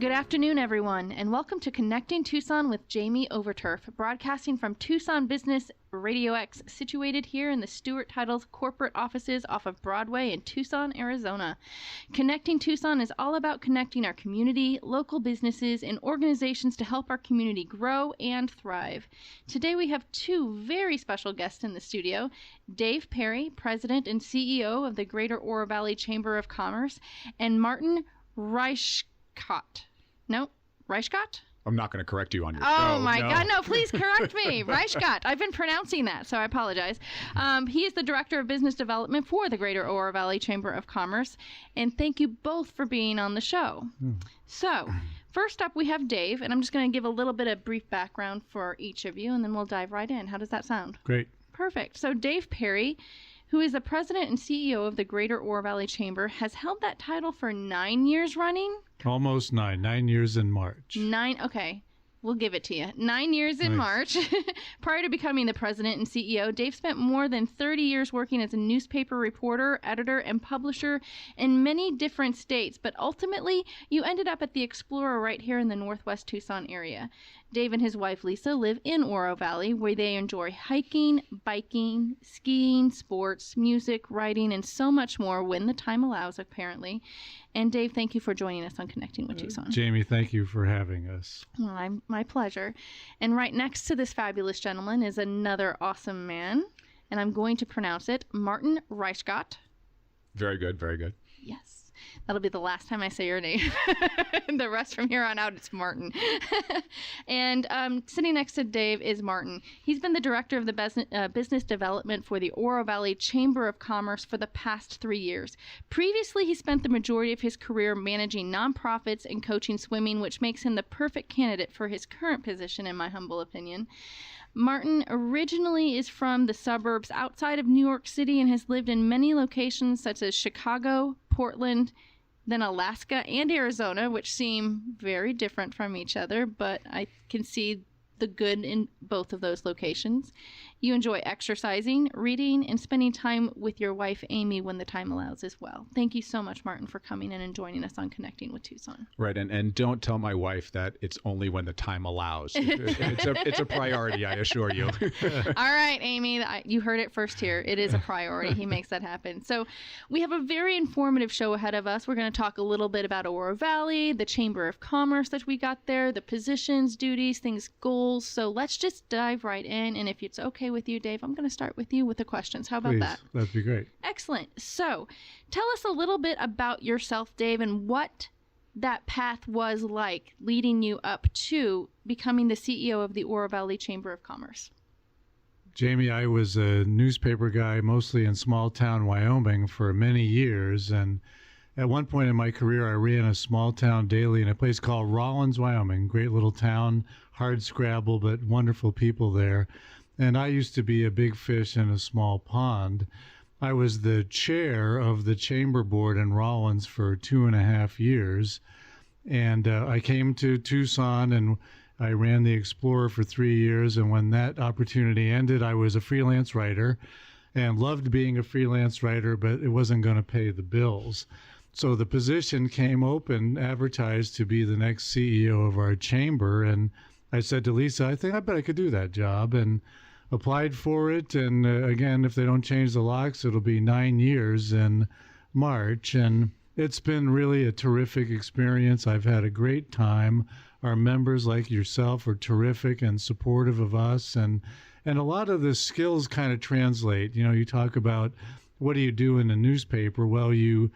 Good afternoon, everyone, and welcome to Connecting Tucson with Jamie Overturf, broadcasting from Tucson Business Radio X, situated here in the Stewart Titles corporate offices off of Broadway in Tucson, Arizona. Connecting Tucson is all about connecting our community, local businesses, and organizations to help our community grow and thrive. Today we have two very special guests in the studio, Dave Perry, President and CEO of the Greater Oro Valley Chamber of Commerce, and Martin Reichgott. No, Reichgott? I'm not going to correct you on your show. Oh, my God. No, please correct me. Reichgott. I've been pronouncing that, so I apologize. He is the Director of Business Development for the Greater Oro Valley Chamber of Commerce. And thank you both for being on the show. So, first up, we have Dave, and I'm just going to give a little bit of brief background for each of you, and then we'll dive right in. How does that sound? Great. Perfect. So, Dave Perry, who is the President and CEO of the Greater Oro Valley Chamber, has held that title for 9 years running. Almost 9 years in March. 9, okay. We'll give it to you. 9 years in March. Prior to becoming the president and CEO, Dave spent more than 30 years working as a newspaper reporter, editor, and publisher in many different states, but ultimately, you ended up at the Explorer right here in the Northwest Tucson area. Dave and his wife, Lisa, live in Oro Valley, where they enjoy hiking, biking, skiing, sports, music, writing, and so much more when the time allows, apparently. And Dave, thank you for joining us on Connecting with Tucson. Jamie, thank you for having us. Well, my pleasure. And right next to this fabulous gentleman is another awesome man, and I'm going to pronounce it, Martin Reichgott. Very good, very good. Yes. That'll be the last time I say your name. The rest from here on out, it's Martin. And sitting next to Dave is Martin. He's been the director of the business development for the Oro Valley Chamber of Commerce for the past 3 years. Previously, he spent the majority of his career managing nonprofits and coaching swimming, which makes him the perfect candidate for his current position, in my humble opinion. Martin originally is from the suburbs outside of New York City and has lived in many locations such as Chicago, Portland, then Alaska and Arizona, which seem very different from each other, but I can see the good in both of those locations. You enjoy exercising, reading, and spending time with your wife, Amy, when the time allows as well. Thank you so much, Martin, for coming in and joining us on Connecting with Tucson. Right, and don't tell my wife that it's only when the time allows. It's a priority, I assure you. All right, Amy, you heard it first here. It is a priority. He makes that happen. So we have a very informative show ahead of us. We're going to talk a little bit about Oro Valley, the Chamber of Commerce that we got there, the positions, duties, things, goals. So let's just dive right in. And if it's okay with you, Dave, I'm going to start with you with the questions. How about Please, that? That'd be great. Excellent. So tell us a little bit about yourself, Dave, and what that path was like leading you up to becoming the CEO of the Oro Valley Chamber of Commerce. Jamie, I was a newspaper guy mostly in small town Wyoming for many years, and at one point in my career, I ran a small town daily in a place called Rawlins, Wyoming. Great little town, hard scrabble, but wonderful people there. And I used to be a big fish in a small pond. I was the chair of the chamber board in Rawlins for 2.5 years. And I came to Tucson and I ran the Explorer for 3 years. And when that opportunity ended, I was a freelance writer and loved being a freelance writer, but it wasn't going to pay the bills. So the position came open, advertised to be the next CEO of our chamber. And I said to Lisa, I bet I could do that job, and applied for it. And again, if they don't change the locks, it'll be 9 years in March. And it's been really a terrific experience. I've had a great time. Our members, like yourself, are terrific and supportive of us. And a lot of the skills kind of translate. You know, you talk about what do you do in a newspaper? Well, you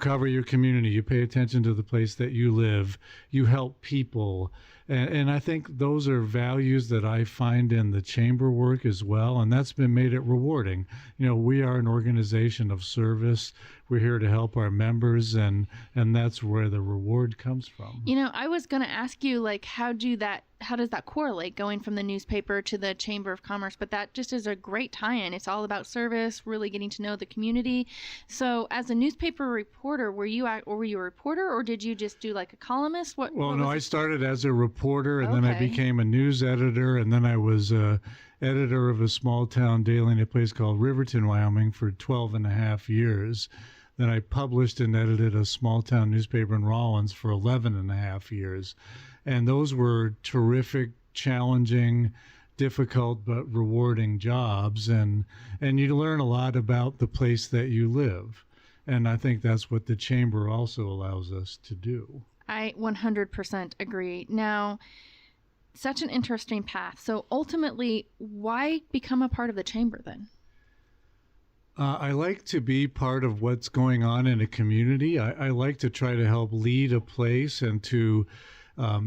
cover your community. You pay attention to the place that you live. You help people. And I think those are values that I find in the chamber work as well, and that's made it rewarding. You know, we are an organization of service. We're here to help our members, and that's where the reward comes from. You know, I was going to ask you, like, how does that correlate going from the newspaper to the Chamber of Commerce? But that just is a great tie-in. It's all about service, really getting to know the community. So as a newspaper reporter, were you a reporter, or did you just do like a columnist? I started as a reporter, and then I became a news editor, and then I was editor of a small town daily in a place called Riverton, Wyoming for 12.5 years. Then I published and edited a small town newspaper in Rollins for 11 and a half years. And those were terrific, challenging, difficult but rewarding jobs, and you learn a lot about the place that you live, and I think that's what the chamber also allows us to do. I 100% agree. Now, such an interesting path. So ultimately, why become a part of the chamber then? I like to be part of what's going on in a community. I like to try to help lead a place and to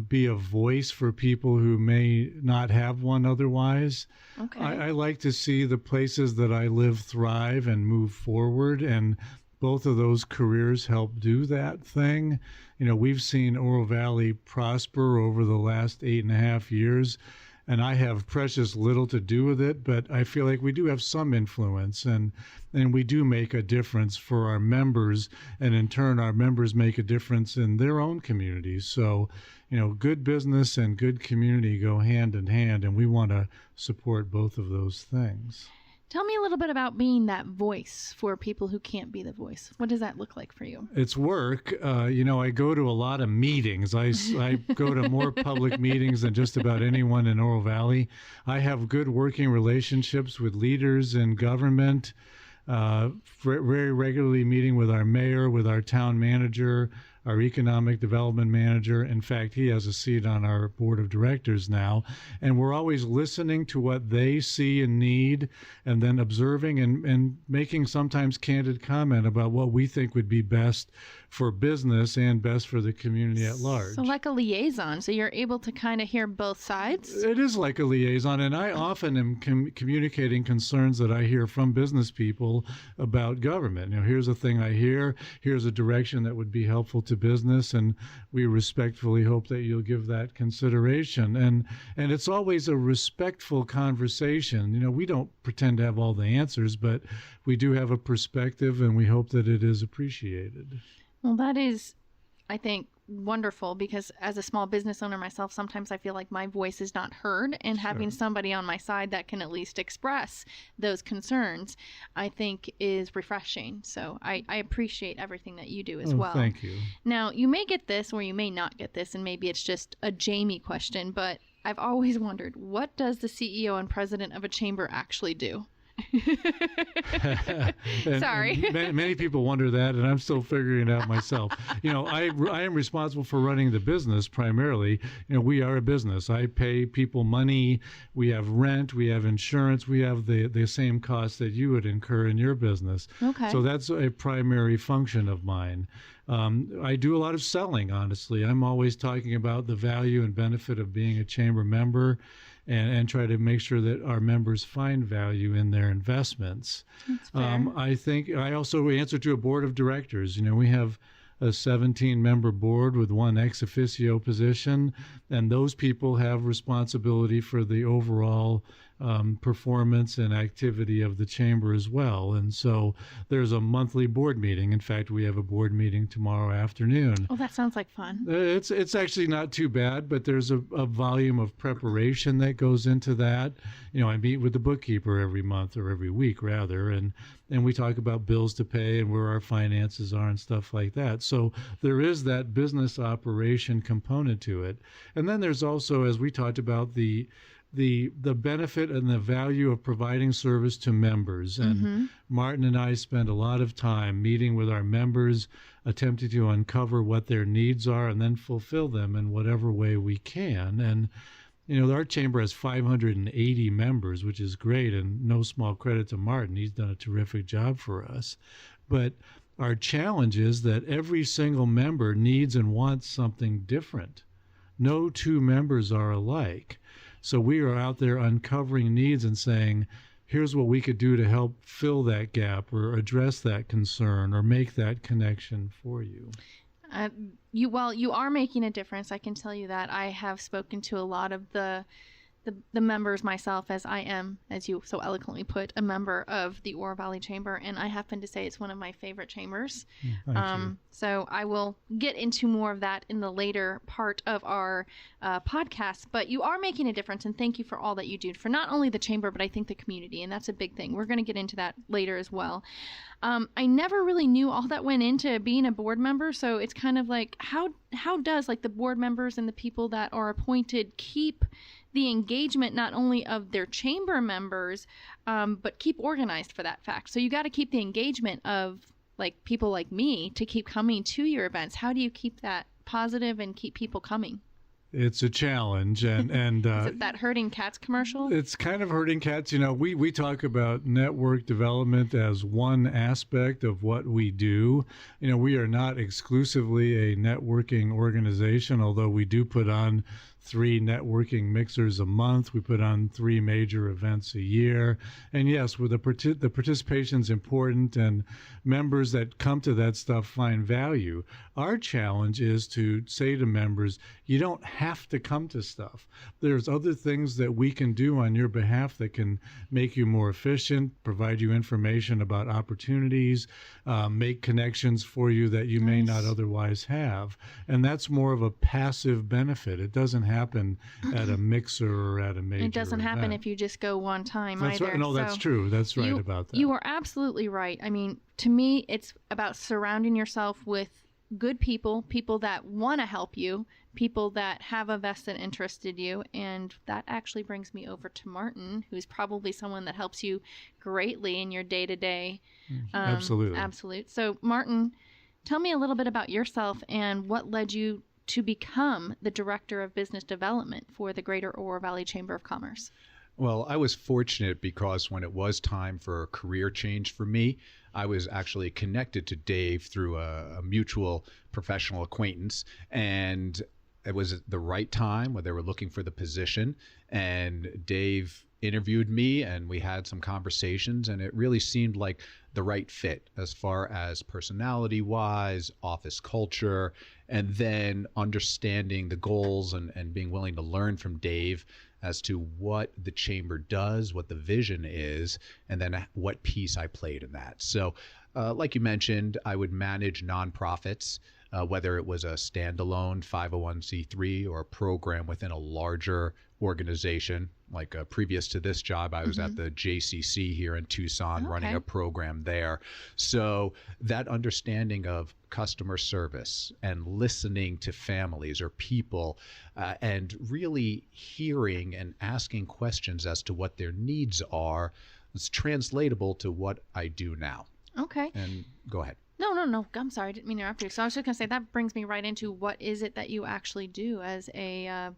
be a voice for people who may not have one otherwise. Okay. I like to see the places that I live thrive and move forward, and both of those careers help do that thing. You know, we've seen Oro Valley prosper over the last 8.5 years, and I have precious little to do with it, but I feel like we do have some influence, and we do make a difference for our members, and in turn our members make a difference in their own communities. So, you know, good business and good community go hand in hand, and we want to support both of those things. Tell me a little bit about being that voice for people who can't be the voice. What does that look like for you? It's work. You know, I go to a lot of meetings. I go to more public meetings than just about anyone in Oro Valley. I have good working relationships with leaders in government, very regularly meeting with our mayor, with our town manager, our economic development manager. In fact, he has a seat on our board of directors now. And we're always listening to what they see and need, and then observing and making sometimes candid comment about what we think would be best for business and best for the community at large. So like a liaison, so you're able to kind of hear both sides? It is like a liaison, and I often am communicating concerns that I hear from business people about government. You know, here's a thing I hear, here's a direction that would be helpful to business, and we respectfully hope that you'll give that consideration. And it's always a respectful conversation. You know, we don't pretend to have all the answers, but we do have a perspective, and we hope that it is appreciated. Well, that is, I think, wonderful, because as a small business owner myself, sometimes I feel like my voice is not heard, and having somebody on my side that can at least express those concerns, I think is refreshing. So I appreciate everything that you do as well. Thank you. Now, you may get this or you may not get this, and maybe it's just a Jamie question, but I've always wondered, what does the CEO and president of a chamber actually do? Sorry. And many people wonder that, and I'm still figuring it out myself. You know, I am responsible for running the business primarily. You know, we are a business. I pay people money. We have rent. We have insurance. We have the same costs that you would incur in your business. Okay. So that's a primary function of mine. I do a lot of selling, honestly. I'm always talking about the value and benefit of being a chamber member, and try to make sure that our members find value in their investments. That's fair. I think I also answer to a board of directors. You know, we have a 17-member board with one ex officio position, and those people have responsibility for the overall performance and activity of the chamber as well. And so there's a monthly board meeting. In fact, we have a board meeting tomorrow afternoon. Oh, that sounds like fun. It's actually not too bad, but there's a volume of preparation that goes into that. You know, I meet with the bookkeeper every month, or every week rather, and we talk about bills to pay and where our finances are and stuff like that. So there is that business operation component to it. And then there's also, as we talked about, the benefit and the value of providing service to members. And Martin and I spend a lot of time meeting with our members, attempting to uncover what their needs are and then fulfill them in whatever way we can. And, you know, our chamber has 580 members, which is great, and no small credit to Martin. He's done a terrific job for us. But our challenge is that every single member needs and wants something different. No two members are alike. So we are out there uncovering needs and saying, here's what we could do to help fill that gap or address that concern or make that connection for you. You are making a difference. I can tell you that. I have spoken to a lot of the the members myself, as I am, as you so eloquently put, a member of the Oro Valley Chamber, and I happen to say it's one of my favorite chambers. Thank you. So I will get into more of that in the later part of our podcast. But you are making a difference, and thank you for all that you do for not only the chamber, but I think the community, and that's a big thing. We're going to get into that later as well. I never really knew all that went into being a board member, so it's kind of like how does like the board members and the people that are appointed keep the engagement not only of their chamber members, but keep organized for that fact. So you got to keep the engagement of like people like me to keep coming to your events. How do you keep that positive and keep people coming? It's a challenge, and Is it that herding cats commercial? it's kind of herding cats. You know, we talk about network development as one aspect of what we do. You know, we are not exclusively a networking organization, although we do put on 3 networking mixers a month. We put on 3 major events a year. And yes, with the participation's important, and members that come to that stuff find value. Our challenge is to say to members, you don't have to come to stuff. There's other things that we can do on your behalf that can make you more efficient, provide you information about opportunities, make connections for you that you may not otherwise have. And that's more of a passive benefit. It doesn't happen at a mixer or at a major It doesn't happen event. if you just go one time That's either. right. No, that's So true. That's right you, about that. You are absolutely right. I mean, to me, it's about surrounding yourself with good people, people that want to help you, people that have a vested interest in you. And that actually brings me over to Martin, who's probably someone that helps you greatly in your day-to-day. Absolutely. Absolute. So, Martin, tell me a little bit about yourself and what led you to become the Director of Business Development for the Greater Oro Valley Chamber of Commerce. Well, I was fortunate because when it was time for a career change for me, I was actually connected to Dave through a mutual professional acquaintance. And it was the right time where they were looking for the position. And Dave interviewed me and we had some conversations, and it really seemed like the right fit as far as personality wise, office culture, and then understanding the goals and being willing to learn from Dave as to what the chamber does, what the vision is, and then what piece I played in that. So like you mentioned, I would manage nonprofits, whether it was a standalone 501c3 or a program within a larger organization. Like previous to this job, I was at the JCC here in Tucson running a program there. So that understanding of customer service and listening to families or people and really hearing and asking questions as to what their needs are is translatable to what I do now. Okay. And go ahead. No. I'm sorry. I didn't mean to interrupt you. So I was just going to say that brings me right into what is it that you actually do as a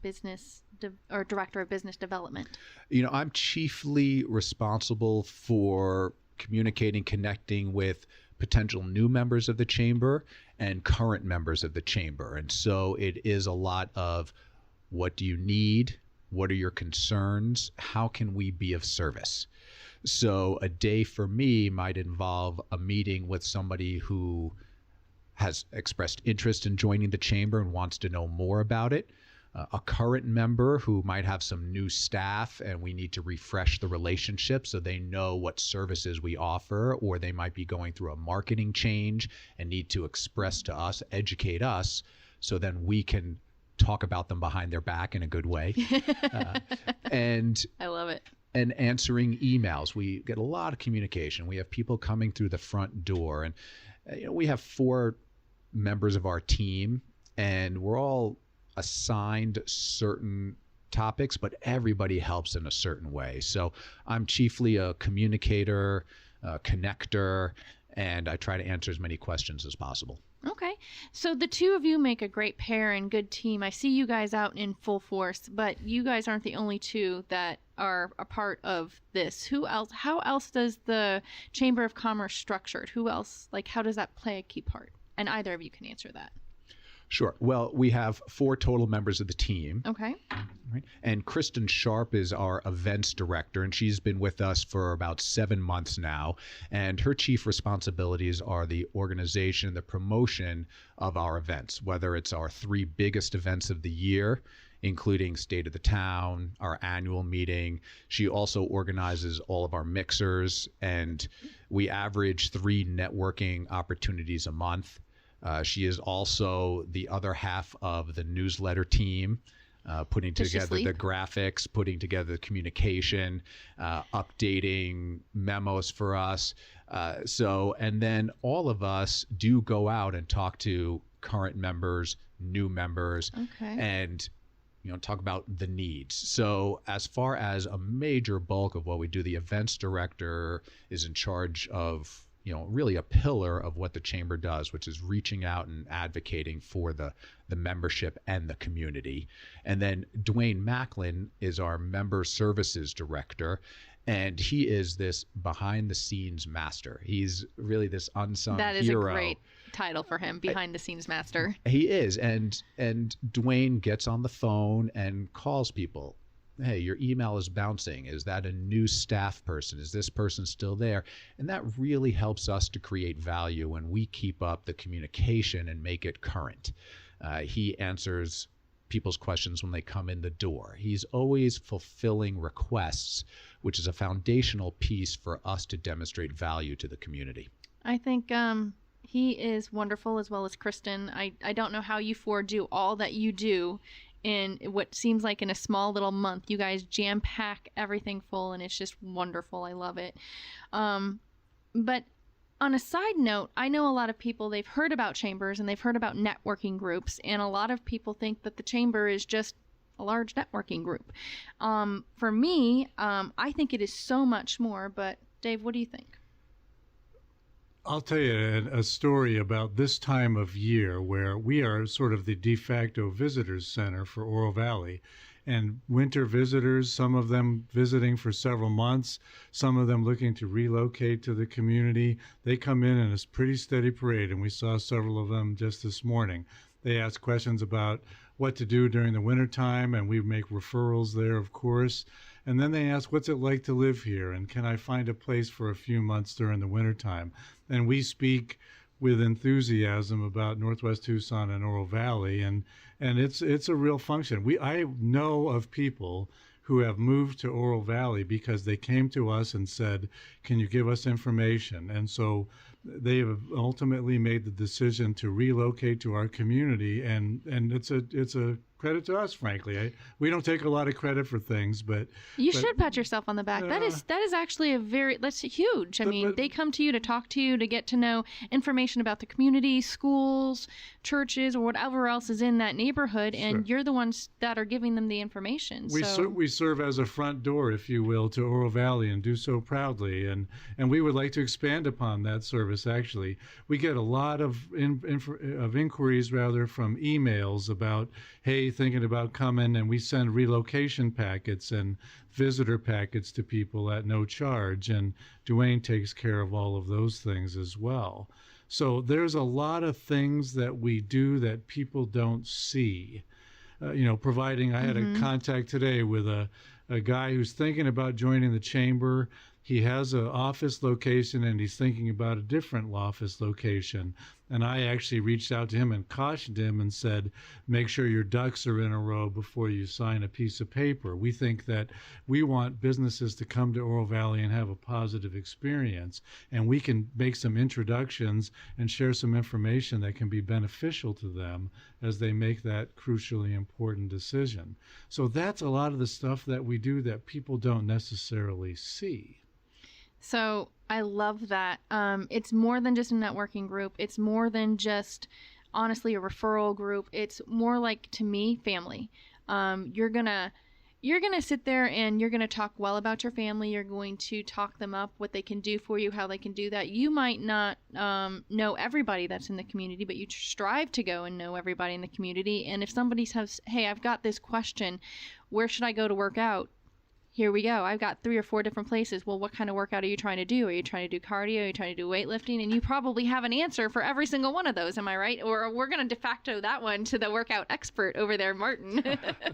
or Director of Business Development? You know, I'm chiefly responsible for communicating, connecting with potential new members of the chamber and current members of the chamber. And so it is a lot of what do you need? What are your concerns? How can we be of service? So a day for me might involve a meeting with somebody who has expressed interest in joining the chamber and wants to know more about it. A current member who might have some new staff and we need to refresh the relationship so they know what services we offer, or they might be going through a marketing change and need to express to us, educate us, so then we can talk about them behind their back in a good way. And I love it. And answering emails. We get a lot of communication. We have people coming through the front door, and we have 4 members of our team, and we're all assigned certain topics, but everybody helps in a certain way. So I'm chiefly a communicator, a connector, and I try to answer as many questions as possible. Okay. So the two of you make a great pair and good team. I see you guys out in full force, but you guys aren't the only two that are a part of this. Who else? How else does the Chamber of Commerce structured? Who else? Like, how does that play a key part? And either of you can answer that. Sure. Well, we have 4 total members of the team. Okay. Right? And Kristen Sharp is our events director, and she's been with us for about 7 months now. And her chief responsibilities are the organization, the promotion of our events, whether it's our 3 biggest events of the year including State of the Town, our annual meeting. She also organizes all of our mixers, and we average 3 networking opportunities a month. She is also the other half of the newsletter team, putting together the graphics, putting together the communication, updating memos for us. And then all of us do go out and talk to current members, new members, and talk about the needs. So as far as a major bulk of what we do, the events director is in charge of really a pillar of what the chamber does, which is reaching out and advocating for the membership and the community. And then Dwayne Macklin is our member services director, and he is this behind the scenes master. He's really this unsung hero. That is a great title for him, behind the scenes master. He is. And Dwayne gets on the phone and calls people. Hey, your email is bouncing. Is that a new staff person? Is this person still there? And that really helps us to create value when we keep up the communication and make it current. He answers people's questions when they come in the door. He's always fulfilling requests, which is a foundational piece for us to demonstrate value to the community. I think he is wonderful, as well as Kristen. I don't know how you 4 do all that you do in what seems like in a small little month. You guys jam pack everything full, and it's just wonderful. I love it. But on a side note, I know a lot of people, they've heard about chambers and they've heard about networking groups, and a lot of people think that the chamber is just a large networking group. For me, I think it is so much more, but Dave, what do you think? I'll tell you a story about this time of year where we are sort of the de facto visitors center for Oro Valley. And winter visitors, some of them visiting for several months, some of them looking to relocate to the community, they come in a pretty steady parade, and we saw several of them just this morning. They ask questions about what to do during the wintertime, and we make referrals there, of course. And then they ask, what's it like to live here? And can I find a place for a few months during the wintertime? And we speak with enthusiasm about Northwest Tucson and Oro Valley, and it's a real function. I know of people who have moved to Oro Valley because they came to us and said, can you give us information? And so they have ultimately made the decision to relocate to our community, and it's a credit to us, frankly. We don't take a lot of credit for things, but you should pat yourself on the back. That is actually that's huge. I mean, they come to you to talk to you, to get to know information about the community, schools, churches, or whatever else is in that neighborhood, and you're the ones that are giving them the information. We serve as a front door, if you will, to Oro Valley, and do so proudly, and we would like to expand upon that service. Actually, we get a lot of inquiries from emails about, hey, thinking about coming, and we send relocation packets and visitor packets to people at no charge, and Dwayne takes care of all of those things as well. So there's a lot of things that we do that people don't see. Providing, I had a contact today with a guy who's thinking about joining the chamber. He has an office location, and he's thinking about a different office location. And I actually reached out to him and cautioned him and said, make sure your ducks are in a row before you sign a piece of paper. We think that we want businesses to come to Oro Valley and have a positive experience. And we can make some introductions and share some information that can be beneficial to them as they make that crucially important decision. So that's a lot of the stuff that we do that people don't necessarily see. So I love that. It's more than just a networking group. It's more than just, honestly, a referral group. It's more like, to me, family. You're gonna sit there and you're gonna talk well about your family. You're going to talk them up, what they can do for you, how they can do that. You might not know everybody that's in the community, but you strive to go and know everybody in the community. And if somebody says, hey, I've got this question, where should I go to work out? here we go. I've got 3 or 4 different places. Well, what kind of workout are you trying to do? Are you trying to do cardio? Are you trying to do weightlifting? And you probably have an answer for every single one of those. Am I right? Or we're going to de facto that one to the workout expert over there, Martin.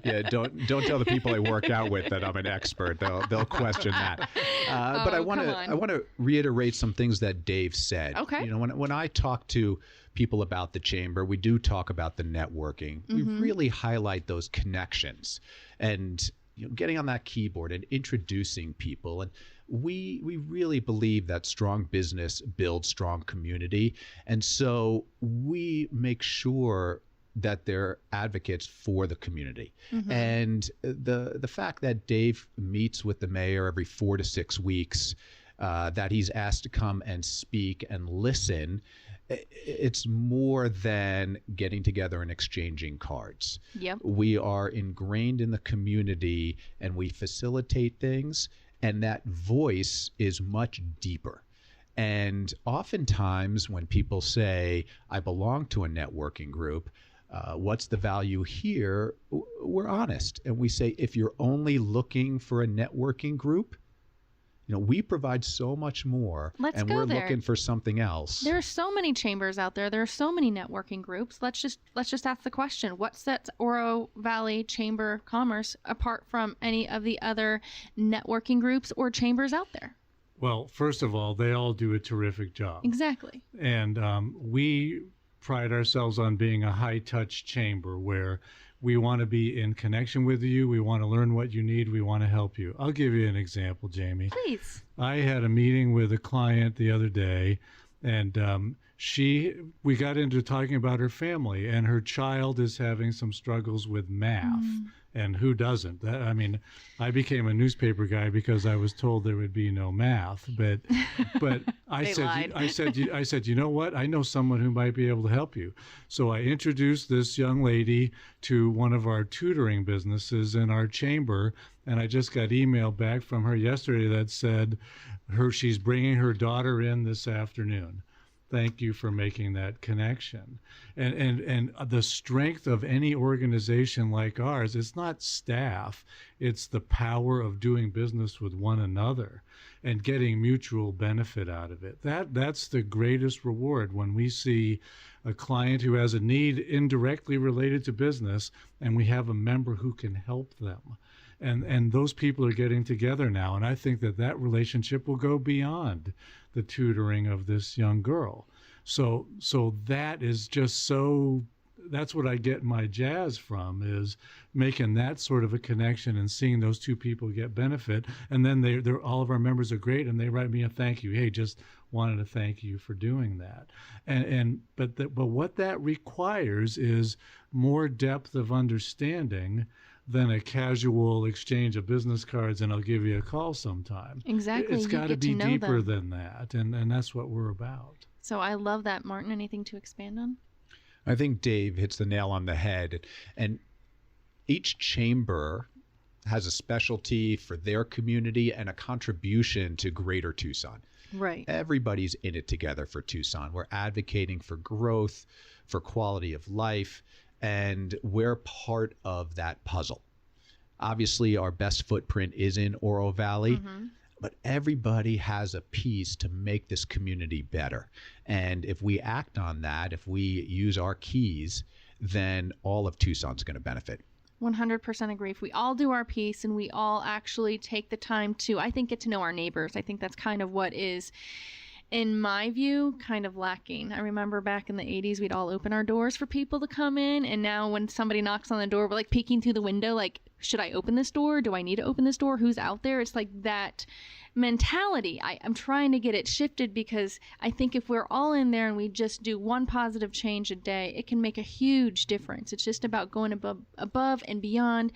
Yeah, don't tell the people I work out with that I'm an expert. They'll question that. But I want to reiterate some things that Dave said. Okay. You know, when I talk to people about the chamber, we do talk about the networking. We really highlight those connections and getting on that keyboard and introducing people. And we really believe that strong business builds strong community. And so we make sure that they're advocates for the community. And the fact that Dave meets with the mayor every 4 to 6 weeks, that he's asked to come and speak and listen, it's more than getting together and exchanging cards. Yep. We are ingrained in the community and we facilitate things, and that voice is much deeper. And oftentimes when people say, I belong to a networking group, what's the value here? We're honest. And we say, if you're only looking for a networking group, we provide so much more, and we're looking for something else. There are so many chambers out there. There are so many networking groups. Let's just ask the question: what sets Oro Valley Chamber of Commerce apart from any of the other networking groups or chambers out there? Well, first of all, they all do a terrific job. Exactly. And we pride ourselves on being a high-touch chamber where we want to be in connection with you. We want to learn what you need. We want to help you. I'll give you an example, Jamie. Please. I had a meeting with a client the other day, and we got into talking about her family, and her child is having some struggles with math. And who doesn't? I became a newspaper guy because I was told there would be no math. But I said, you know what? I know someone who might be able to help you. So I introduced this young lady to one of our tutoring businesses in our chamber, and I just got email back from her yesterday that said she's bringing her daughter in this afternoon. Thank you for making that connection. And the strength of any organization like ours, it's not staff, it's the power of doing business with one another and getting mutual benefit out of it. That's the greatest reward when we see a client who has a need indirectly related to business and we have a member who can help them. And those people are getting together now. And I think that relationship will go beyond the tutoring of this young girl. So that is just that's what I get my jazz from, is making that sort of a connection and seeing those two people get benefit. And then they're all of our members are great, and they write me a thank you. Hey, just wanted to thank you for doing that. But what that requires is more depth of understanding than a casual exchange of business cards and I'll give you a call sometime. Exactly. It's got to be deeper than that, and that's what we're about. So I love that. Martin, anything to expand on? I think Dave hits the nail on the head. And each chamber has a specialty for their community and a contribution to Greater Tucson. Right. Everybody's in it together for Tucson. We're advocating for growth, for quality of life, and we're part of that puzzle. Obviously, our best footprint is in Oro Valley, but everybody has a piece to make this community better. And if we act on that, if we use our keys, then all of Tucson's going to benefit. 100% agree. If we all do our piece and we all actually take the time to, I think, get to know our neighbors, I think that's kind of what is, in my view, kind of lacking. I remember back in the 80s, we'd all open our doors for people to come in. And now when somebody knocks on the door, we're like peeking through the window, like, should I open this door? Do I need to open this door? Who's out there? It's like that mentality. I'm trying to get it shifted, because I think if we're all in there and we just do one positive change a day, it can make a huge difference. It's just about going above and beyond,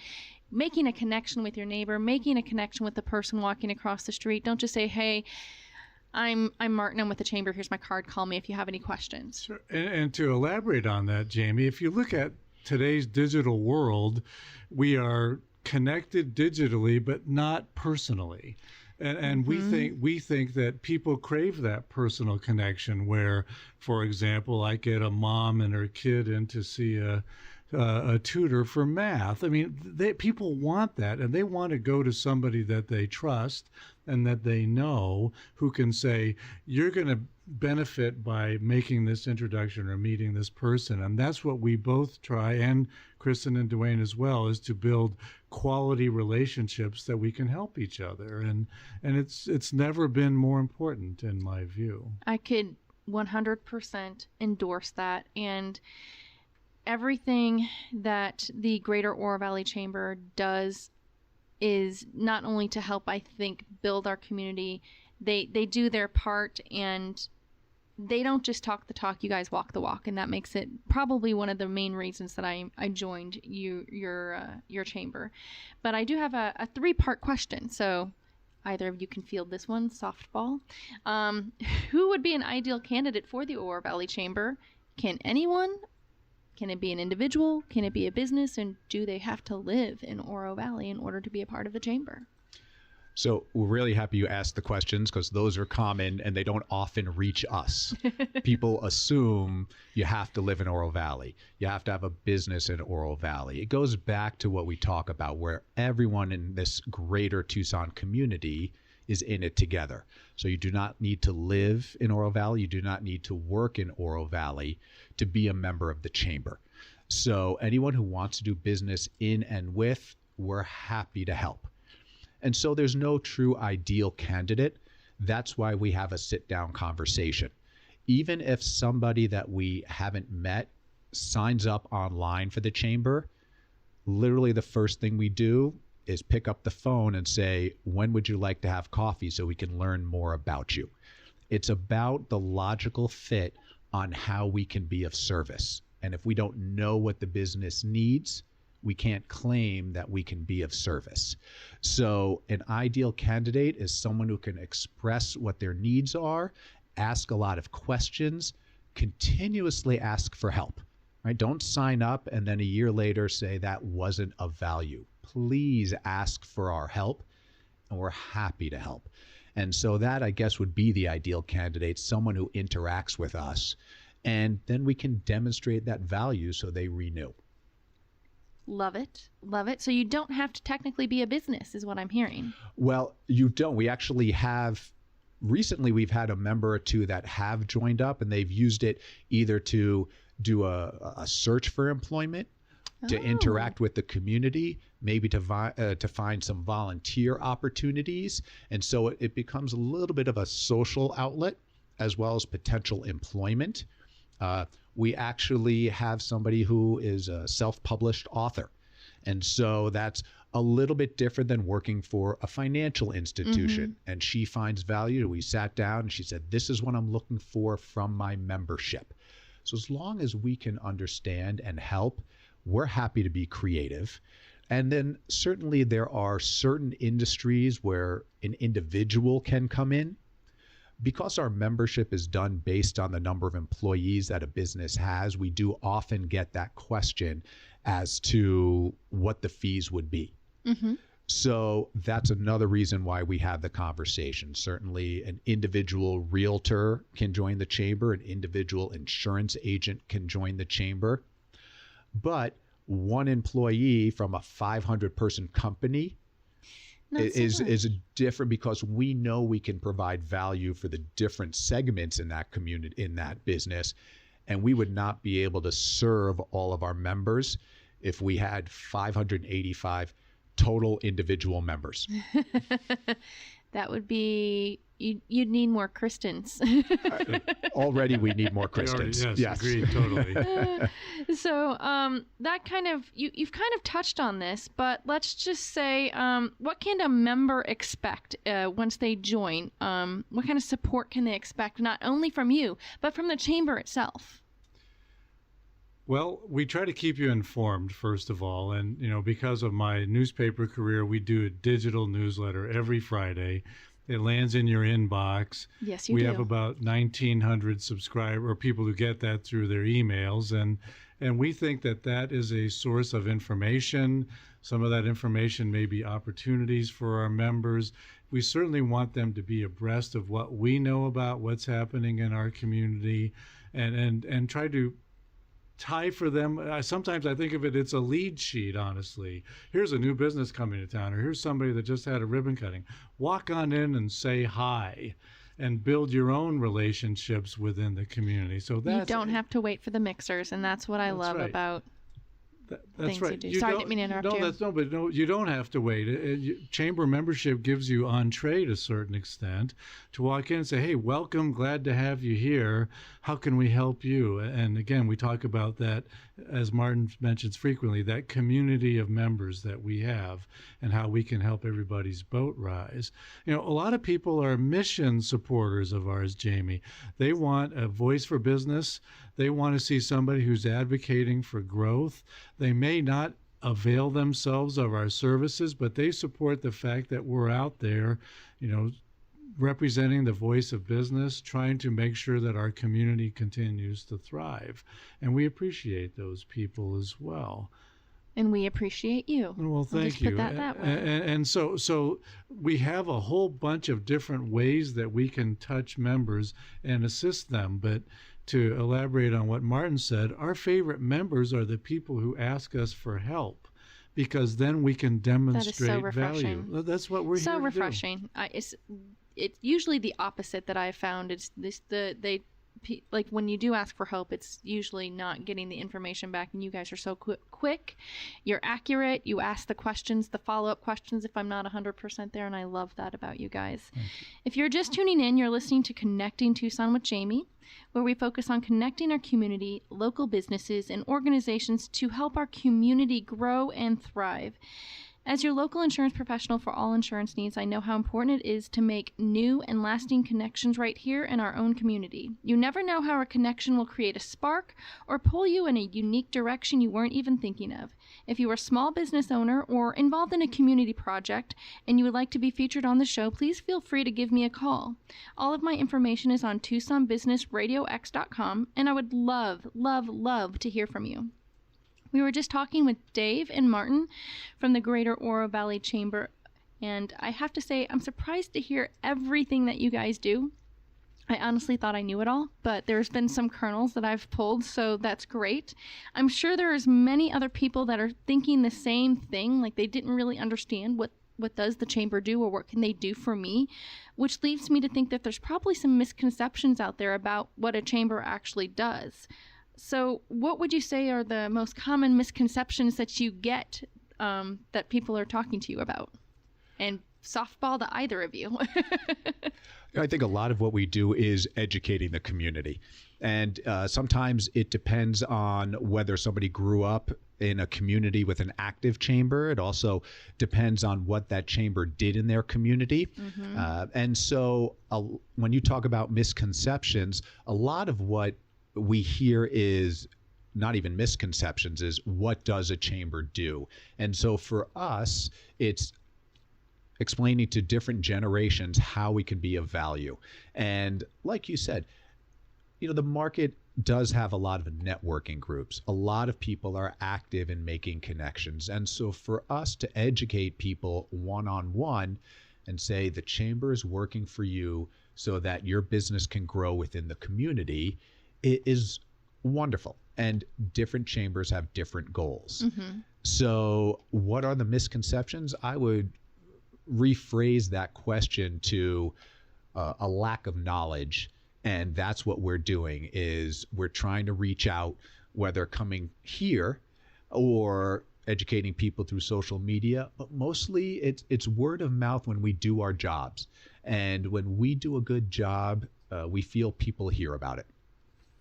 making a connection with your neighbor, making a connection with the person walking across the street. Don't just say, hey, I'm Martin, I'm with the chamber, here's my card, call me if you have any questions. Sure. And to elaborate on that, Jamie, if you look at today's digital world, we are connected digitally, but not personally. And we think that people crave that personal connection where, for example, I get a mom and her kid in to see a a tutor for math. I mean, people want that, and they want to go to somebody that they trust and that they know, who can say, you're going to benefit by making this introduction or meeting this person. And that's what we both try, and Kristen and Dwayne as well, is to build quality relationships that we can help each other. And it's never been more important, in my view. I could 100% endorse that. And everything that the Greater Oro Valley Chamber does is not only to help, I think, build our community. They do their part, and they don't just talk the talk, you guys walk the walk, and that makes it probably one of the main reasons that I joined your chamber. But I do have a 3-part question, so either of you can field this one, softball. Who would be an ideal candidate for the Oro Valley Chamber? Can anyone? Can it be an individual? Can it be a business? And do they have to live in Oro Valley in order to be a part of the chamber? So we're really happy you asked the questions, because those are common and they don't often reach us. People assume you have to live in Oro Valley. You have to have a business in Oro Valley. It goes back to what we talk about, where everyone in this greater Tucson community is in it together. So you do not need to live in Oro Valley. You do not need to work in Oro Valley to be a member of the chamber. So anyone who wants to do business in and with, we're happy to help. And so there's no true ideal candidate. That's why we have a sit-down conversation. Even if somebody that we haven't met signs up online for the chamber, literally the first thing we do is pick up the phone and say, when would you like to have coffee so we can learn more about you? It's about the logical fit on how we can be of service. And if we don't know what the business needs, we can't claim that we can be of service. So an ideal candidate is someone who can express what their needs are, ask a lot of questions, continuously ask for help. Right? Don't sign up and then a year later say that wasn't of value. Please ask for our help, and we're happy to help. And so that, I guess, would be the ideal candidate, someone who interacts with us, and then we can demonstrate that value so they renew. Love it. Love it. So you don't have to technically be a business, is what I'm hearing. Well, you don't. We actually have, recently we've had a member or two that have joined up, and they've used it either to do a search for employment, to interact with the community, maybe to find some volunteer opportunities. And so it becomes a little bit of a social outlet as well as potential employment. We actually have somebody who is a self-published author. And so that's a little bit different than working for a financial institution. Mm-hmm. And she finds value. We sat down and she said, this is what I'm looking for from my membership. So as long as we can understand and help, we're happy to be creative. And then certainly there are certain industries where an individual can come in. Because our membership is done based on the number of employees that a business has, we do often get that question as to what the fees would be. Mm-hmm. So that's another reason why we have the conversation. Certainly an individual realtor can join the chamber, an individual insurance agent can join the chamber, but one employee from a 500-person company is different, because we know we can provide value for the different segments in that community, in that business. And we would not be able to serve all of our members if we had 585 total individual members. That would be, you'd need more Kristens. Already we need more Kristens. Yes, agreed, totally. So that kind of, you've kind of touched on this, but let's just say, what can a member expect once they join? What kind of support can they expect, not only from you, but from the chamber itself? Well, we try to keep you informed, first of all. And, because of my newspaper career, we do a digital newsletter every Friday. It lands in your inbox. Yes, you do. We have about 1,900 subscribers, or people who get that through their emails. And we think that that is a source of information. Some of that information may be opportunities for our members. We certainly want them to be abreast of what we know about what's happening in our community, and try to tie for them. Sometimes I think of it, it's a lead sheet, honestly. Here's a new business coming to town, or here's somebody that just had a ribbon cutting. Walk on in and say hi and build your own relationships within the community. So that's, you don't have to wait for the mixers, and that's what I love right. about That's things right. you do. Sorry, I didn't mean to interrupt you. But you don't have to wait. Chamber membership gives you entree to a certain extent to walk in and say, hey, welcome, glad to have you here. How can we help you? And again, we talk about that, as Martin mentions frequently, that community of members that we have and how we can help everybody's boat rise. A lot of people are mission supporters of ours, Jamie. They want a voice for business. They want to see somebody who's advocating for growth. They may not avail themselves of our services, but they support the fact that we're out there, representing the voice of business, trying to make sure that our community continues to thrive. And we appreciate those people as well. And we appreciate you. Well, thank you. Put that way. And so we have a whole bunch of different ways that we can touch members and assist them. But to elaborate on what Martin said, our favorite members are the people who ask us for help, because then we can demonstrate so refreshing. value. That's what we're here to do. So refreshing. It's usually the opposite that I've found. It's like when you do ask for help, it's usually not getting the information back, and you guys are so quick. You're accurate. You ask the questions, the follow-up questions if I'm not 100% there, and I love that about you guys. If you're just tuning in, you're listening to Connecting Tucson with Jamie, where we focus on connecting our community, local businesses, and organizations to help our community grow and thrive. As your local insurance professional for all insurance needs, I know how important it is to make new and lasting connections right here in our own community. You never know how a connection will create a spark or pull you in a unique direction you weren't even thinking of. If you are a small business owner or involved in a community project and you would like to be featured on the show, please feel free to give me a call. All of my information is on TucsonBusinessRadioX.com, and I would love, love, love to hear from you. We were just talking with Dave and Martin from the Greater Oro Valley Chamber, and I have to say I'm surprised to hear everything that you guys do. I honestly thought I knew it all, but there's been some kernels that I've pulled, so that's great. I'm sure there's many other people that are thinking the same thing, like they didn't really understand what does the chamber do or what can they do for me, which leads me to think that there's probably some misconceptions out there about what a chamber actually does. So what would you say are the most common misconceptions that you get that people are talking to you about? And softball to either of you. I think a lot of what we do is educating the community. And sometimes it depends on whether somebody grew up in a community with an active chamber. It also depends on what that chamber did in their community. Mm-hmm. And so when you talk about misconceptions, a lot of what we hear is not even misconceptions, is what does a chamber do? And so for us, it's explaining to different generations how we can be of value. And like you said, the market does have a lot of networking groups. A lot of people are active in making connections. And so for us to educate people one-on-one and say the chamber is working for you so that your business can grow within the community, it is wonderful. And different chambers have different goals. Mm-hmm. So what are the misconceptions? I would rephrase that question to a lack of knowledge. And that's what we're doing, is we're trying to reach out, whether coming here or educating people through social media, but mostly it's word of mouth when we do our jobs. And when we do a good job, we feel people hear about it.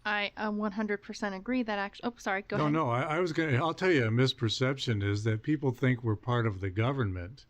I 100% agree that actually. Oh, sorry. Go ahead. No, I was going to. I'll tell you, a misperception is that people think we're part of the government.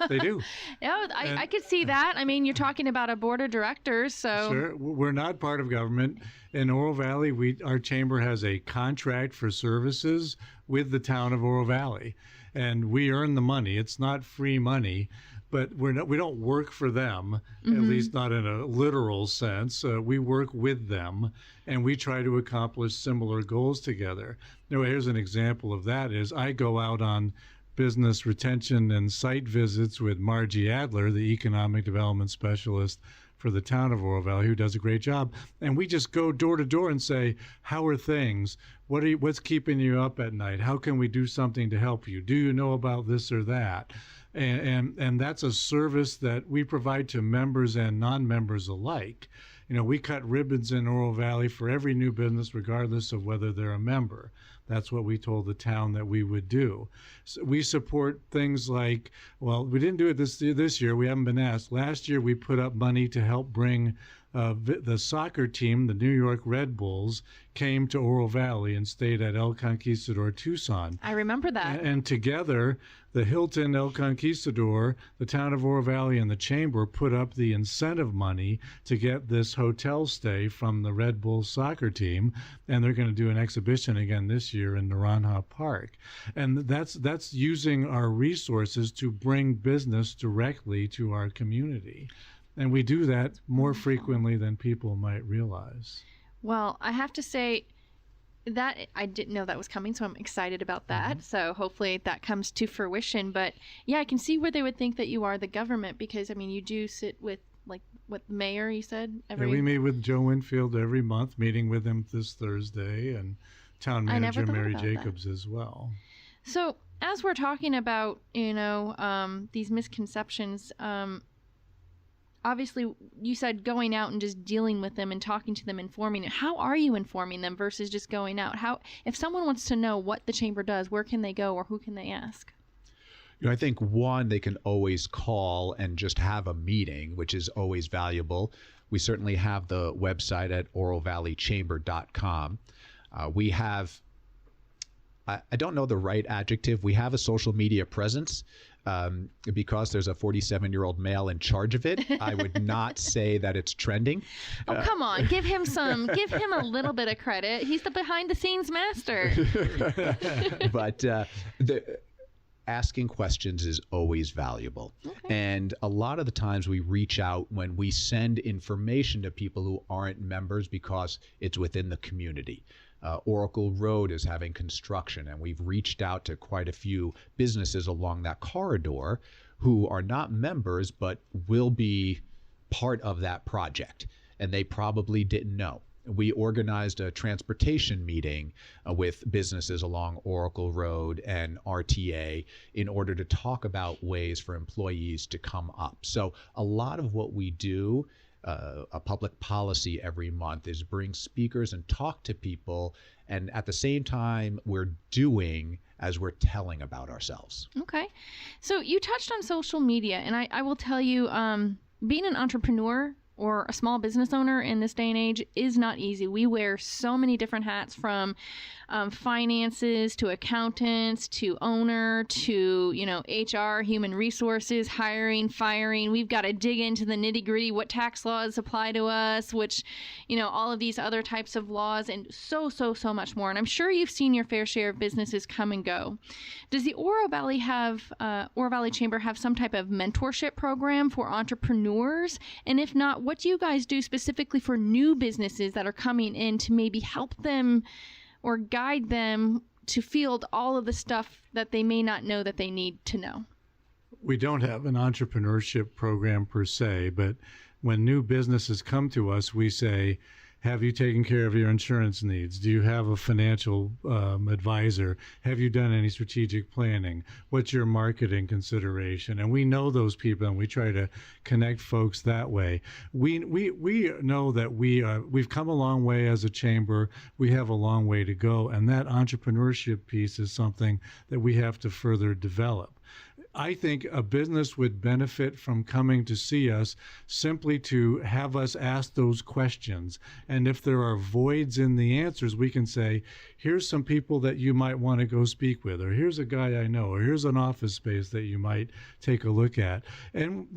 They do. Yeah, I could see that. I mean, you're talking about a board of directors, so. Sure, we're not part of government. In Oro Valley, our chamber has a contract for services with the town of Oro Valley, and we earn the money. It's not free money. But we don't work for them, mm-hmm. at least not in a literal sense. We work with them, and we try to accomplish similar goals together. Here's an example of that is I go out on business retention and site visits with Margie Adler, the economic development specialist for the town of Oro Valley, who does a great job. And we just go door to door and say, how are things? What's keeping you up at night? How can we do something to help you? Do you know about this or that? And that's a service that we provide to members and non-members alike. We cut ribbons in Oro Valley for every new business, regardless of whether they're a member. That's what we told the town that we would do. So we support things like, well, we didn't do it this year. We haven't been asked. Last year, we put up money to help bring the soccer team, the New York Red Bulls, came to Oro Valley and stayed at El Conquistador Tucson. I remember that. And together, the Hilton El Conquistador, the town of Oro Valley, and the Chamber put up the incentive money to get this hotel stay from the Red Bulls soccer team. And they're going to do an exhibition again this year in Naranja Park. And that's using our resources to bring business directly to our community. And we do that more frequently than people might realize. Well, I have to say that I didn't know that was coming, so I'm excited about that. So hopefully that comes to fruition. But yeah, I can see where they would think that you are the government because, I mean, you do sit with, like, what the mayor, you said? We meet with Joe Winfield every month, meeting with him this Thursday, and town manager Mary Jacobs as well. So as we're talking about, these misconceptions, obviously, you said going out and just dealing with them and talking to them, informing them. How are you informing them versus just going out? If someone wants to know what the Chamber does, where can they go or who can they ask? I think one, they can always call and just have a meeting, which is always valuable. We certainly have the website at orovalleychamber.com. We have, I don't know the right adjective, we have a social media presence. Because there's a 47-year-old male in charge of it, I would not say that it's trending. Oh, come on. Give him a little bit of credit. He's the behind-the-scenes master. But the asking questions is always valuable. Okay. And a lot of the times we reach out when we send information to people who aren't members because it's within the community. Oracle Road is having construction, and we've reached out to quite a few businesses along that corridor who are not members but will be part of that project, and they probably didn't know. We organized a transportation meeting with businesses along Oracle Road and RTA in order to talk about ways for employees to come up. So a lot of what we do, a public policy every month, is bring speakers and talk to people, and at the same time we're doing as we're telling about ourselves. Okay. So you touched on social media, and I will tell you, being an entrepreneur or a small business owner in this day and age is not easy. We wear so many different hats, from finances to accountants to owner to, HR, human resources, hiring, firing. We've got to dig into the nitty gritty, what tax laws apply to us, which, all of these other types of laws, and so much more. And I'm sure you've seen your fair share of businesses come and go. Does the Oro Valley Chamber have some type of mentorship program for entrepreneurs? And if not, what do you guys do specifically for new businesses that are coming in to maybe help them or guide them to field all of the stuff that they may not know that they need to know? We don't have an entrepreneurship program per se, but when new businesses come to us, we say, have you taken care of your insurance needs? Do you have a financial advisor? Have you done any strategic planning? What's your marketing consideration? And we know those people, and we try to connect folks that way. We know that we've come a long way as a chamber. We have a long way to go, and that entrepreneurship piece is something that we have to further develop. I think a business would benefit from coming to see us simply to have us ask those questions. And if there are voids in the answers, we can say, here's some people that you might want to go speak with, or here's a guy I know, or here's an office space that you might take a look at. And,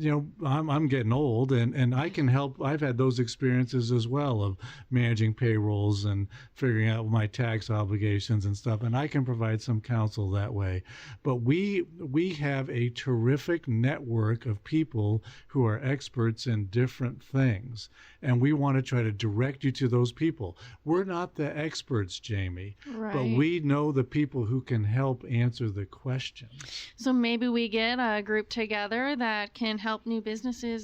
I'm getting old, and I can help. I've had those experiences as well of managing payrolls and figuring out my tax obligations and stuff, and I can provide some counsel that way. But we have have a terrific network of people who are experts in different things, and we want to try to direct you to those people. We're not the experts, Jamie, Right. but we know the people who can help answer the questions. So maybe we get a group together that can help new businesses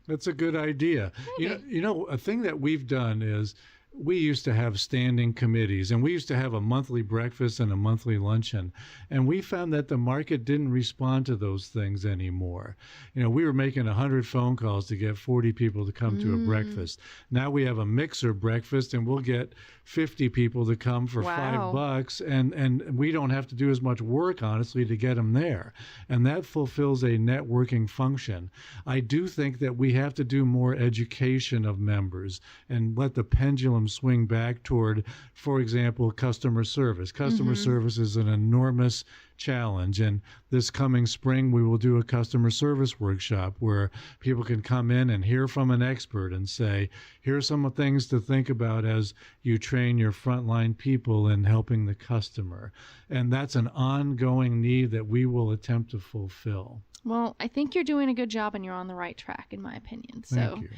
That's a good idea. You know, a thing that we've done is we used to have standing committees, and we used to have a monthly breakfast and a monthly luncheon, and we found that the market didn't respond to those things anymore. You know, we were making 100 phone calls to get 40 people to come to a breakfast. Now we have a mixer breakfast, and we'll get 50 people to come for Wow. $5, and we don't have to do as much work, honestly, to get them there. And that fulfills a networking function. I do think that we have to do more education of members and let the pendulum swing back toward, for example, customer service. Customer service is an enormous challenge, and this coming spring we will do a customer service workshop where people can come in and hear from an expert and say, here are some things to think about as you train your frontline people in helping the customer. And that's an ongoing need that we will attempt to fulfill. Well, I think you're doing a good job and you're on the right track, in my opinion. Thank So you.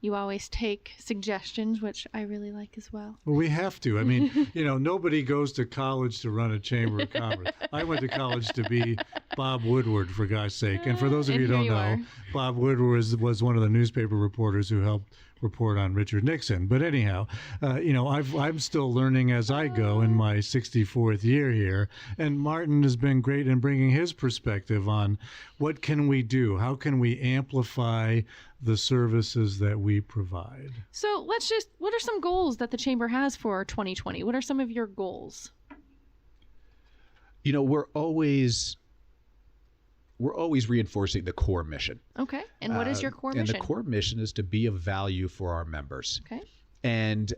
you always take suggestions, which I really like as well. Well, we have to. I mean, you know, nobody goes to college to run a chamber of commerce. I went to college to be Bob Woodward, for God's sake. And for those of And you who don't here you know, are. Bob Woodward was one of the newspaper reporters who helped report on Richard Nixon. But anyhow, you know, I'm still learning as I go in my 64th year here. And Martin has been great in bringing his perspective on what can we do? How can we amplify the services that we provide? So what are some goals that the Chamber has for 2020? What are some of your goals? You know, we're always reinforcing the core mission. Okay. And what is your core and mission? the core mission is to be of value for our members. Okay. And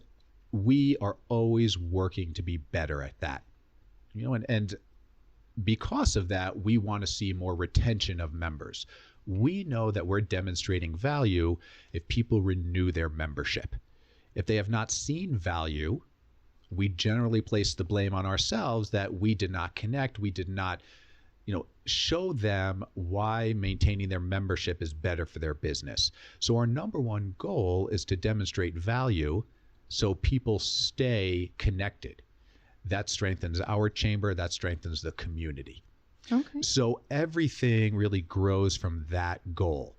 we are always working to be better at that. You know, and because of that, we want to see more retention of members. We know that we're demonstrating value if people renew their membership. If they have not seen value, we generally place the blame on ourselves that we did not connect, we did not, you know, show them why maintaining their membership is better for their business. So our number one goal is to demonstrate value so people stay connected. That strengthens our chamber, that strengthens the community. Okay. So everything really grows from that goal.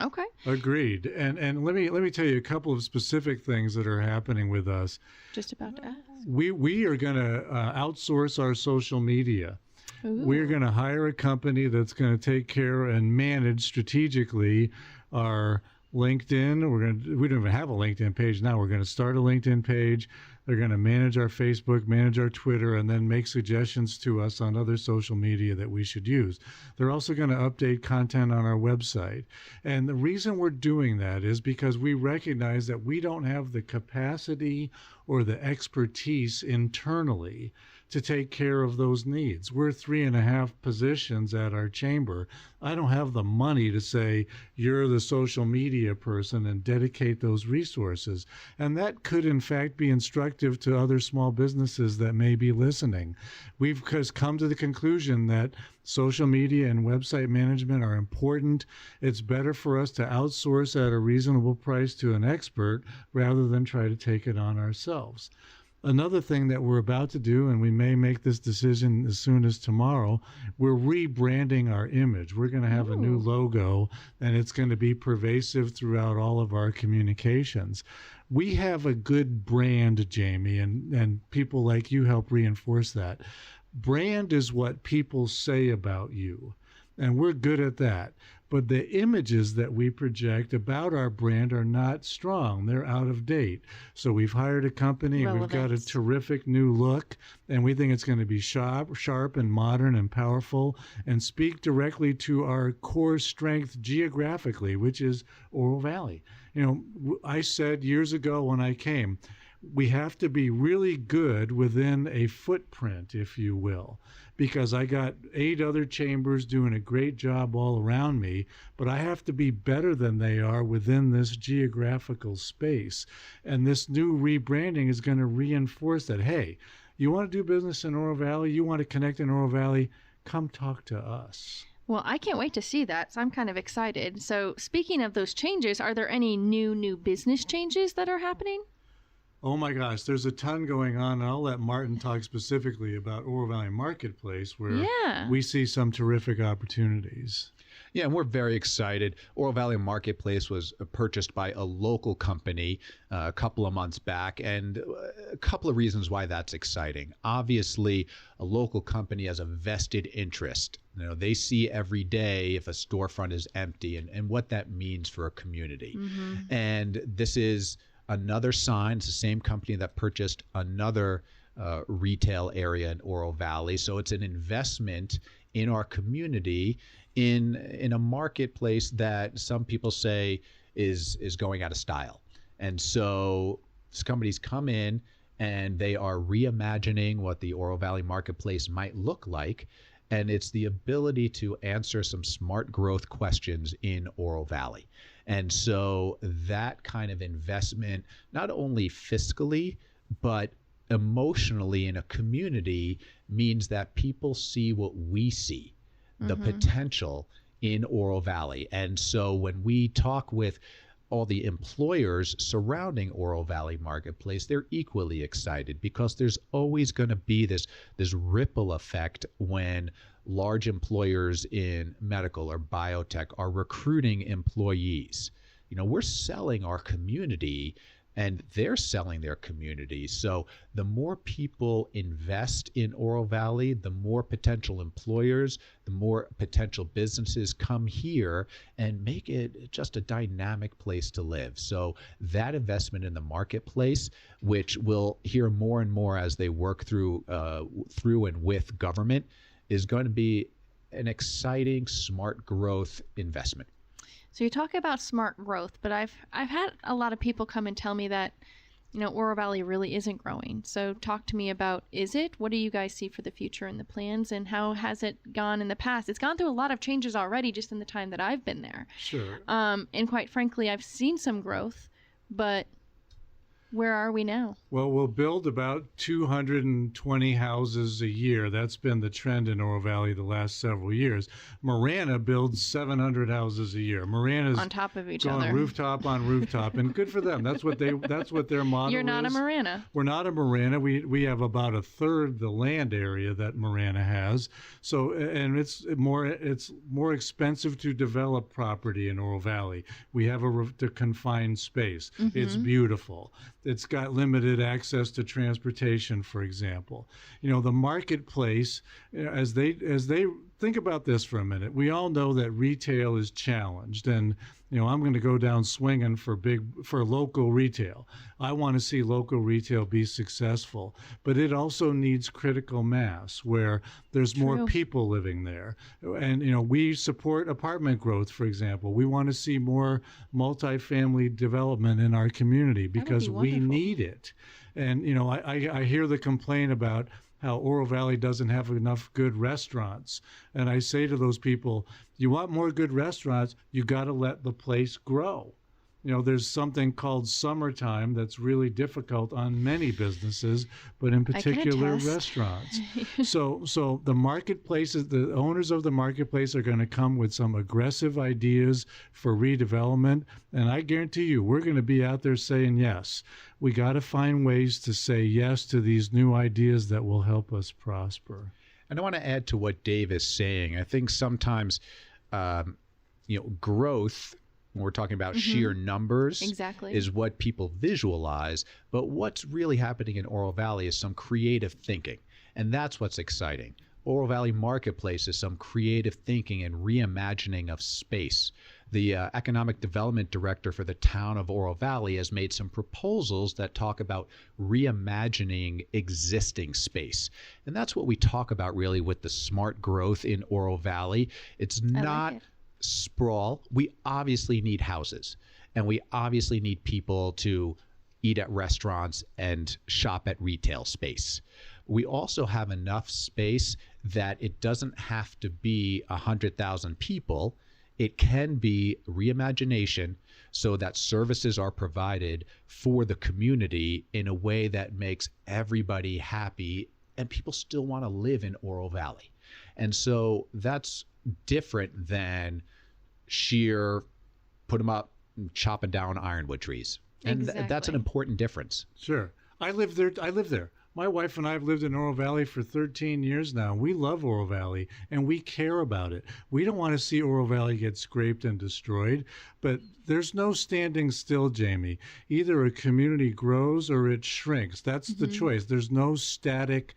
Okay. Agreed. And let me tell you a couple of specific things that are happening with us. Just about to ask. We are going to outsource our social media. Ooh. We're going to hire a company that's going to take care and manage strategically our LinkedIn. We don't even have a LinkedIn page now. We're going to start a LinkedIn page. They're going to manage our Facebook, manage our Twitter, and then make suggestions to us on other social media that we should use. They're also going to update content on our website. And the reason we're doing that is because we recognize that we don't have the capacity or the expertise internally to take care of those needs. We're 3.5 positions at our chamber. I don't have the money to say, you're the social media person and dedicate those resources. And that could, in fact, be instructive to other small businesses that may be listening. We've come to the conclusion that social media and website management are important. It's better for us to outsource at a reasonable price to an expert rather than try to take it on ourselves. Another thing that we're about to do, and we may make this decision as soon as tomorrow, we're rebranding our image. We're going to have a new logo, and it's going to be pervasive throughout all of our communications. We have a good brand, Jamie, and people like you help reinforce that. Brand is what people say about you, and we're good at that. But the images that we project about our brand are not strong. They're out of date. So we've hired a company, and we've got a Relevance. terrific new look, and we think it's going to be sharp and modern and powerful and speak directly to our core strength geographically, which is Oro Valley. You know, I said years ago when I came, we have to be really good within a footprint, if you will, because I got 8 other chambers doing a great job all around me, but I have to be better than they are within this geographical space. And this new rebranding is going to reinforce that. Hey, you want to do business in Oro Valley? You want to connect in Oro Valley? come talk to us. Well, I can't wait to see that, so I'm kind of excited. So, speaking of those changes, are there any new business changes that are happening? Oh my gosh, there's a ton going on. And I'll let Martin talk specifically about Oro Valley Marketplace, where we see some terrific opportunities. Yeah, and we're very excited. Oro Valley Marketplace was purchased by a local company a couple of months back, and a couple of reasons why that's exciting. Obviously, a local company has a vested interest. You know, they see every day if a storefront is empty and what that means for a community. Mm-hmm. And this is another sign. It's the same company that purchased another retail area in Oro Valley. So it's an investment in our community in a marketplace that some people say is going out of style. And so these companies come in and they are reimagining what the Oro Valley Marketplace might look like. And it's the ability to answer some smart growth questions in Oro Valley. And so that kind of investment, not only fiscally, but emotionally in a community, means that people see what we see, the potential in Oro Valley. And so when we talk with all the employers surrounding Oro Valley Marketplace, they're equally excited, because there's always going to be this ripple effect when large employers in medical or biotech are recruiting employees. You know, we're selling our community and they're selling their community. So the more people invest in Oro Valley, the more potential employers, the more potential businesses come here and make it just a dynamic place to live. So that investment in the marketplace, which we'll hear more and more as they work through and with government, is going to be an exciting, smart growth investment. So you talk about smart growth, but I've had a lot of people come and tell me that, you know, Oro Valley really isn't growing. So talk to me about, is it? What do you guys see for the future and the plans, and how has it gone in the past? It's gone through a lot of changes already just in the time that I've been there. Sure. And quite frankly, I've seen some growth, but where are we now? Well, we'll build about 220 houses a year. That's been the trend in Oro Valley the last several years. Marana builds 700 houses a year. Marana's on top of each going other, rooftop on rooftop, and good for them. That's what their model is. You're not a Marana. We're not a Marana. We have about a third the land area that Marana has. So, and it's more expensive to develop property in Oro Valley. We have the confined space. Mm-hmm. It's beautiful. It's got limited access to transportation, for example. You know, the marketplace, as they think about this for a minute, we all know that retail is challenged, and you know, I'm going to go down swinging for local retail. I want to see local retail be successful, but it also needs critical mass where there's more people living there. And you know, we support apartment growth, for example. We want to see more multifamily development in our community because we need it. And you know, I hear the complaint about how Oro Valley doesn't have enough good restaurants. And I say to those people, you want more good restaurants, you got to let the place grow. You know, there's something called summertime that's really difficult on many businesses, but in particular restaurants. So the marketplaces, the owners of the marketplace are going to come with some aggressive ideas for redevelopment. And I guarantee you, we're going to be out there saying yes. We got to find ways to say yes to these new ideas that will help us prosper. And I want to add to what Dave is saying. I think sometimes, growth, when we're talking about sheer numbers, is what people visualize. But what's really happening in Oro Valley is some creative thinking. And that's what's exciting. Oro Valley Marketplace is some creative thinking and reimagining of space. The economic development director for the town of Oro Valley has made some proposals that talk about reimagining existing space. And that's what we talk about really with the smart growth in Oro Valley. It's not sprawl. We obviously need houses, and we obviously need people to eat at restaurants and shop at retail space. We also have enough space that it doesn't have to be 100,000 people. It can be reimagination so that services are provided for the community in a way that makes everybody happy and people still want to live in Oro Valley. And so that's different than sheer put them up, chopping down ironwood trees. And that's an Exactly. important difference. Sure. I live there. My wife and I have lived in Oro Valley for 13 years now. We love Oro Valley and we care about it. We don't want to see Oro Valley get scraped and destroyed, but there's no standing still, Jamie. Either a community grows or it shrinks. That's the choice. There's no static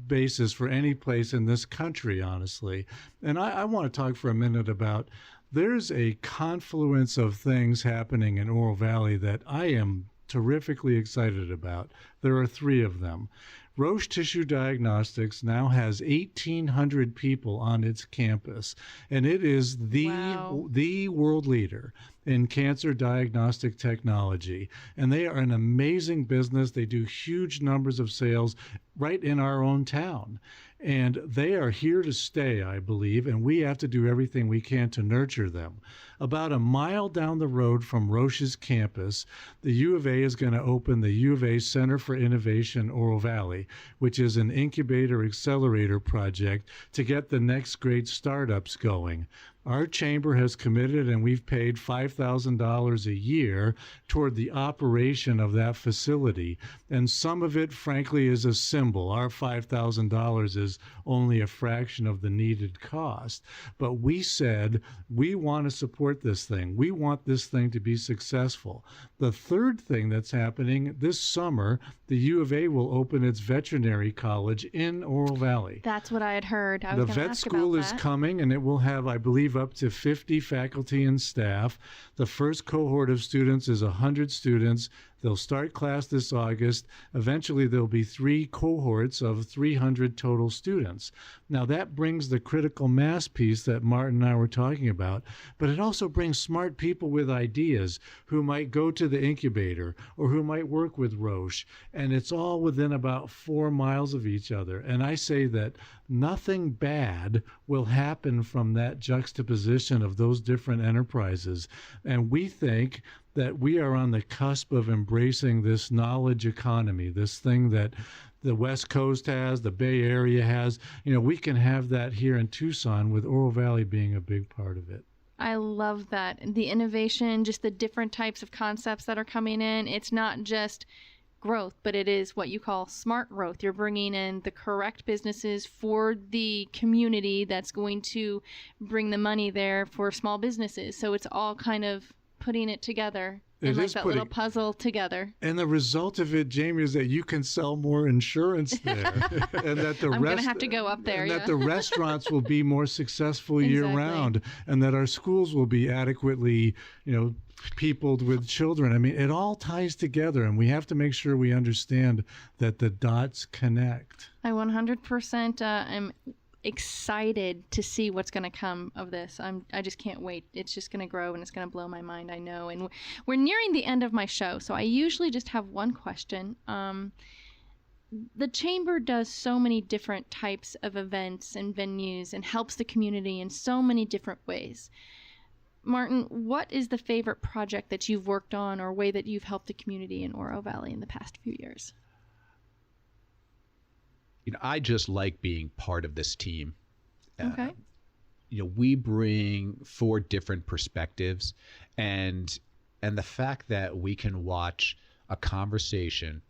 basis for any place in this country, honestly. And I want to talk for a minute about there's a confluence of things happening in Oro Valley that I am terrifically excited about. There are 3 of them. Roche Tissue Diagnostics now has 1,800 people on its campus, and it is Wow. the world leader in cancer diagnostic technology. And they are an amazing business. They do huge numbers of sales right in our own town. And they are here to stay, I believe, and we have to do everything we can to nurture them. About a mile down the road from Roche's campus, the U of A is going to open the U of A Center for Innovation Oro Valley, which is an incubator accelerator project to get the next great startups going. Our chamber has committed, and we've paid $5,000 a year toward the operation of that facility. And some of it, frankly, is a symbol. Our $5,000 is only a fraction of the needed cost. But we said, we want to support this thing. We want this thing to be successful. The third thing that's happening this summer, the U of A will open its veterinary college in Oro Valley. That's what I had heard. I The was going to vet ask school about is that. coming, and it will have, I believe, up to 50 faculty and staff. The first cohort of students is 100 students. They'll start class this August. Eventually, there'll be 3 cohorts of 300 total students. Now, that brings the critical mass piece that Martin and I were talking about, but it also brings smart people with ideas who might go to the incubator or who might work with Roche, and it's all within about 4 miles of each other. And I say that nothing bad will happen from that juxtaposition of those different enterprises. And we think that we are on the cusp of embracing this knowledge economy, this thing that the West Coast has, the Bay Area has. We can have that here in Tucson, with Oro Valley being a big part of it. I love that. The innovation, just the different types of concepts that are coming in. It's not just growth, but it is what you call smart growth. You're bringing in the correct businesses for the community that's going to bring the money there for small businesses. So it's all kind of putting it together It and like is that putting- little puzzle together. And the result of it, Jamie, is that you can sell more insurance there, and that the I'm gonna have to go up there, and yeah. that the restaurants will be more successful year Exactly. round, and that our schools will be adequately, peopled with children. I mean, it all ties together, and we have to make sure we understand that the dots connect. I 100% am excited to see what's going to come of this. I just can't wait. It's just going to grow and it's going to blow my mind, I know. And we're nearing the end of my show, so I usually just have one question. The chamber does so many different types of events and venues and helps the community in so many different ways. Martin, what is the favorite project that you've worked on or way that you've helped the community in Oro Valley in the past few years? I just like being part of this team. Okay. We bring 4 different perspectives, and the fact that we can watch a conversation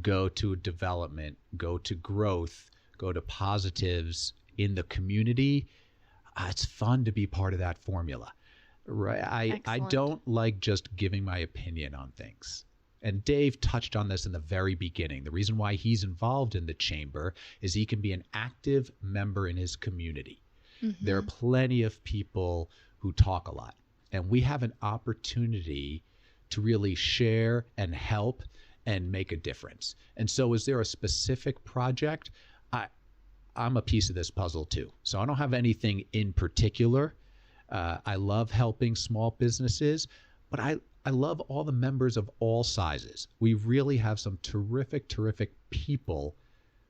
go to development, go to growth, go to positives in the community, it's fun to be part of that formula. Right? I Excellent. don't like just giving my opinion on things. And Dave touched on this in the very beginning. The reason why he's involved in the chamber is he can be an active member in his community. Mm-hmm. There are plenty of people who talk a lot, and we have an opportunity to really share and help and make a difference. And so is there a specific project? I'm a piece of this puzzle too. So I don't have anything in particular. I love helping small businesses, but I love all the members of all sizes. We really have some terrific people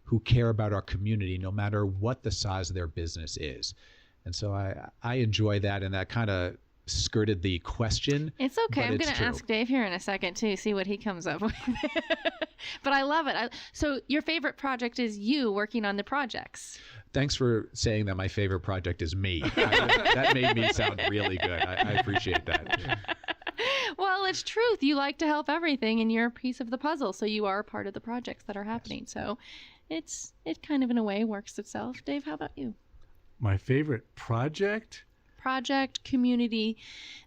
who care about our community no matter what the size of their business is. And so I enjoy that, and that kind of skirted the question. It's okay. but I'm it's going to true. ask Dave here in a second too, see what he comes up with. But I love it. So your favorite project is you working on the projects. Thanks for saying that my favorite project is me. That made me sound really good. I appreciate that. Well, it's truth. You like to help everything, and you're a piece of the puzzle, so you are part of the projects that are happening. So it kind of, in a way, works itself. Dave, how about you? My favorite project? Project, community,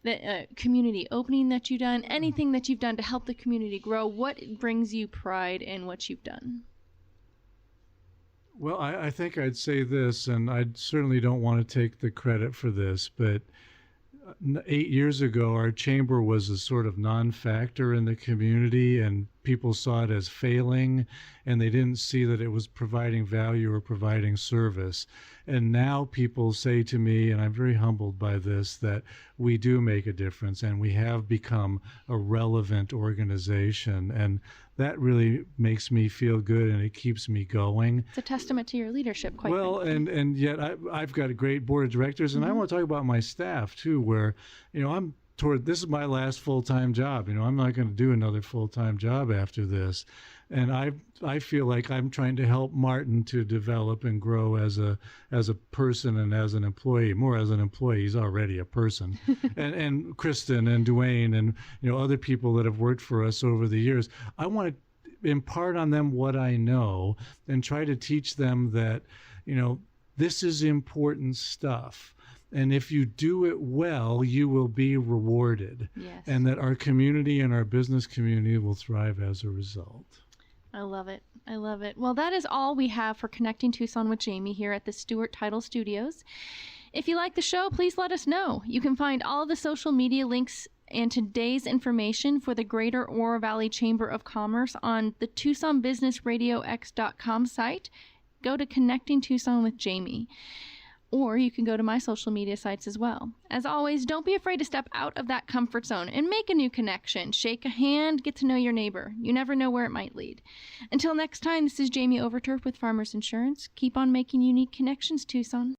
the community opening that you've done, anything that you've done to help the community grow. What brings you pride in what you've done? Well, I think I'd say this, and I certainly don't want to take the credit for this, but 8 years ago, our chamber was a sort of non-factor in the community, and people saw it as failing, and they didn't see that it was providing value or providing service. And now people say to me, and I'm very humbled by this, that we do make a difference, and we have become a relevant organization. And that really makes me feel good, and it keeps me going. It's a testament to your leadership, quite well, frankly. and yet I've got a great board of directors, and I want to talk about my staff too, where, this is my last full-time job. I'm not going to do another full-time job after this. And I feel like I'm trying to help Martin to develop and grow as a person and as an employee. More as an employee, he's already a person. and Kristen and Dwayne and other people that have worked for us over the years. I want to impart on them what I know and try to teach them that this is important stuff. And if you do it well, you will be rewarded. Yes. And that our community and our business community will thrive as a result. I love it. I love it. Well, that is all we have for Connecting Tucson with Jamie here at the Stewart Title Studios. If you like the show, please let us know. You can find all the social media links and today's information for the Greater Oro Valley Chamber of Commerce on the TucsonBusinessRadioX.com site. Go to Connecting Tucson with Jamie. Or you can go to my social media sites as well. As always, don't be afraid to step out of that comfort zone and make a new connection. Shake a hand, get to know your neighbor. You never know where it might lead. Until next time, this is Jamie Overturf with Farmers Insurance. Keep on making unique connections, Tucson.